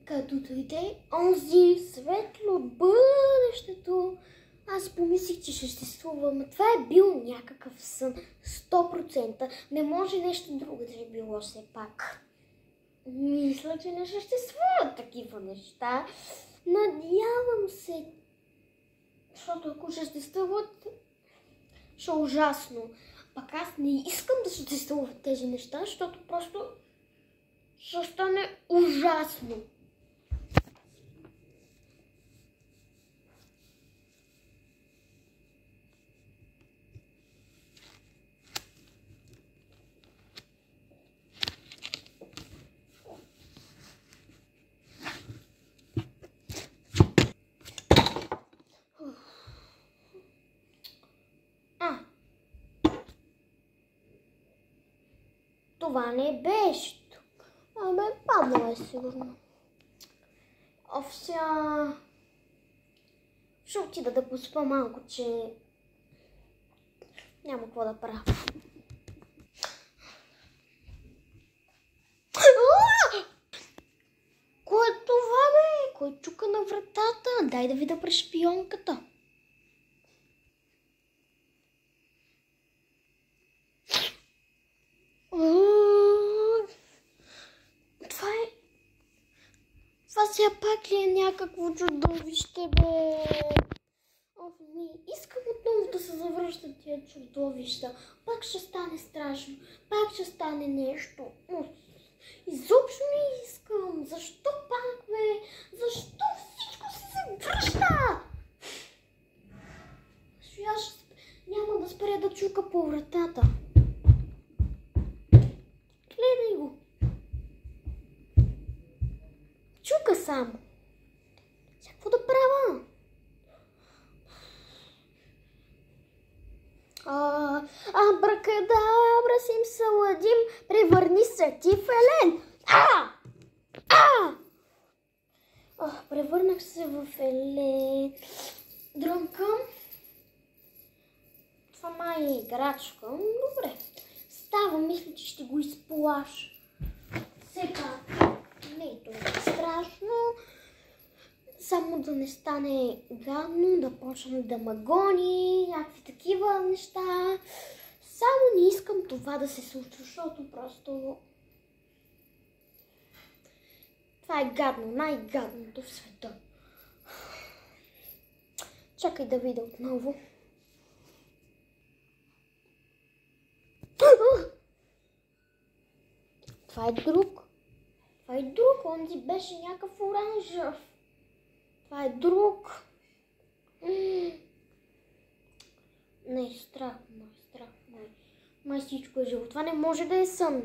Като дойде онзи светло от бъдещето, аз помислих, че ще съществува, но това е бил някакъв сън. 100%. Не може нещо друго да е било все пак. Мисля, че не съществуват такива неща. Надявам се. Защото ако съществуват, ще е ужасно. Пак аз не искам да съществуват тези неща, защото просто ще стане ужасно. Това не беше тук. Абе, паднала е сигурно. Овся. Ще отида да поспа малко, че няма какво да правя. Кой е това, бе? Кой чука на вратата? Дай да видя през шпионката. Това сега пак ли е някакво чудовище, бе? Не искам отново да се завръщат тия чудовища. Пак ще стане страшно. Пак ще стане нещо. Изобщо не искам. Защо пак, бе? Защо всичко се връща? Аз няма да спря да чука по вратата. Гледай го. Чука само. Какво да правя? Абракадабра, симсаладим, превърни се ти в Елен. Превърнах се в Елен. Дрънкам. Това май е играчка. Добре. Ставам, мисля, че ще го изплаша. Все пак. Не е толкова страшно. Само да не стане гадно, да почне да ме гони, някакви такива неща. Само не искам това да се случва, защото просто това е гадно, най-гадното в света. Чакай да видя отново. Това е друг. Това е друг, онзи беше някакъв оранжев. Това е друг. Не, страх, май всичко е живо. Това не може да е сън.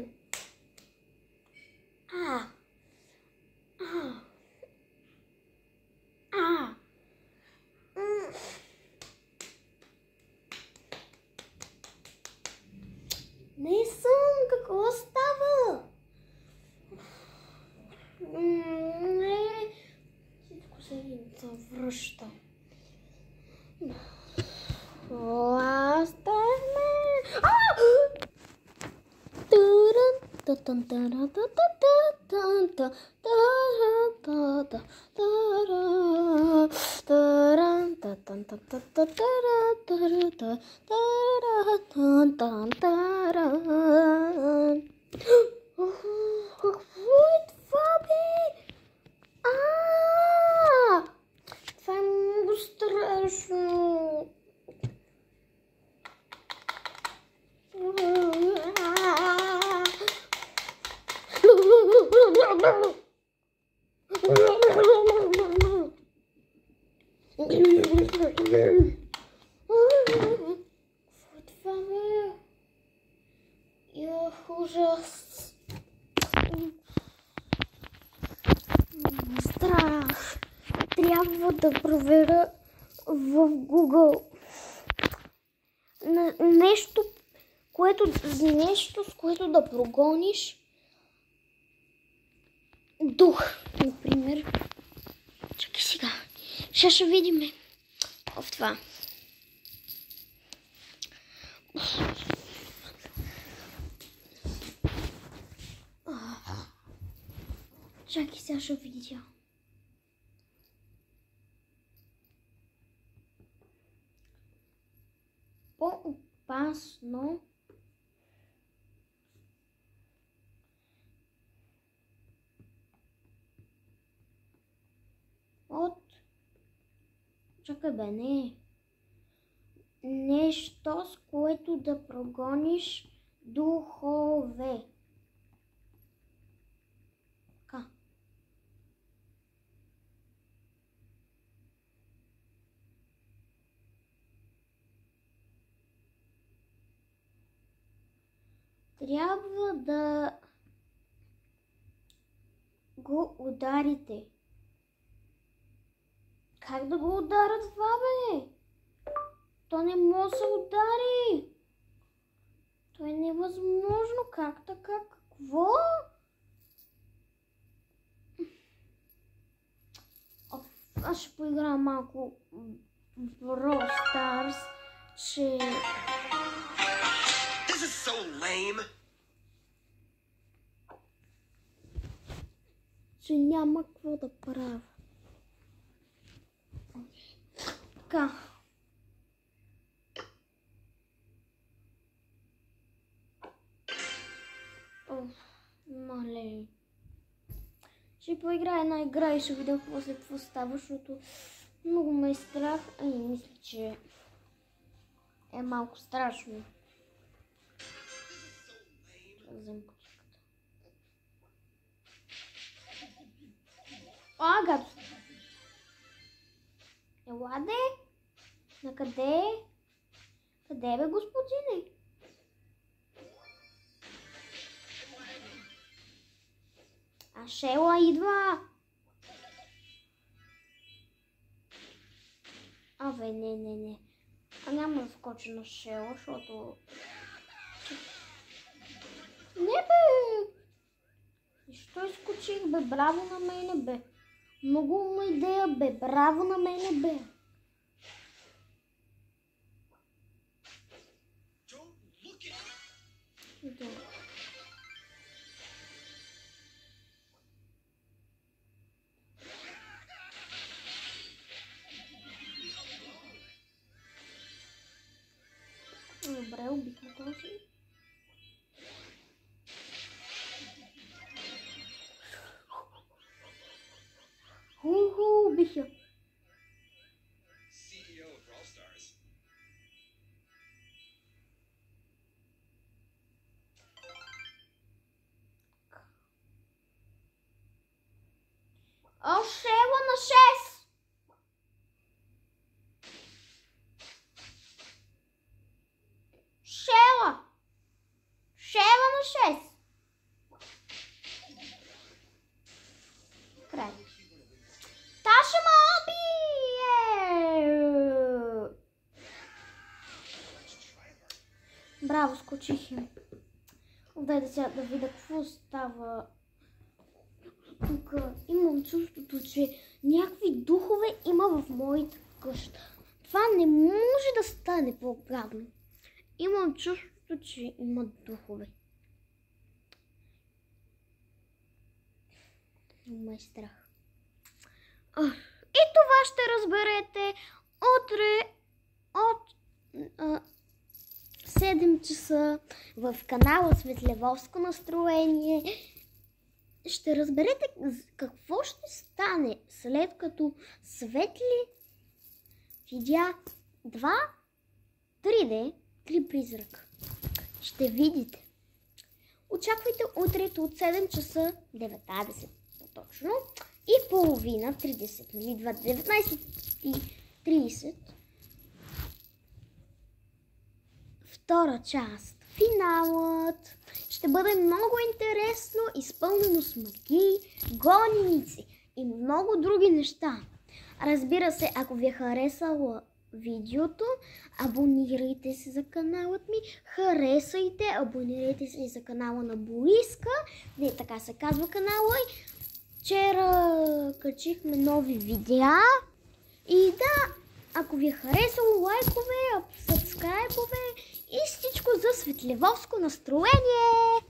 Не е сън, какво става? Всичко се завръща. Оставме! Какво е това, бе? Това е много страшно. Това, бе? Ужас. Страх. Трябва да проверя в Google нещо, с което да прогониш дух, например. Чакай сега. Ще видим в това. Чакай, сега ще видя. По-опасно от... Чакай бе, не. Нещо, с което да прогониш духове. Така. Трябва да го ударите. Как да го ударят това, бе? То не може да се удари. То е невъзможно. Как така? Какво? Аз ще поиграя малко Brawl Stars, че... This is so lame. Че няма какво да правя. Така. Мале. Ще поиграя една игра и ще видя после какво става, защото много ме е страх. Мисля, че е малко страшно. Ще взем кутичката. Гадост! Еладе? Накъде? Къде бе, господине? Шела идва! Абе, не. Няма да скоча на Шела, защото... Не бе! Защо изскочих, бе? Браво на мене, бе! Много умна идея, бе! Браво на мене, бе! Да. Добре, убихме този. Убих я. CEO of Brawl Stars. Шела на 6! Шела на 6! Край. Таша ма убие! Браво, скочих я. Дай да сега да видя какво става. Тук имам чувството, че някакви духове има в моята къща. Това не може да стане по-гадно. Имам чувството, че има духове. Ме е страх. И това ще разберете утре от 7 часа в канала Светлевовско настроение. Ще разберете какво ще стане след като Светли видя 3D призрак. Ще видите. Очаквайте утре от 7 часа 19 точно и половина 30 или 19:30 втора част. Финалът ще бъде много интересно, изпълнено с магии, гоненици и много други неща. Разбира се, ако ви е харесало видеото, абонирайте се за каналът ми, харесайте, абонирайте се и за канала на Бориска, не така се казва канала. Вчера качихме нови видеа и да, ако ви е харесало, лайкове, сабскрайбове и всичко за Светлевовско настроение.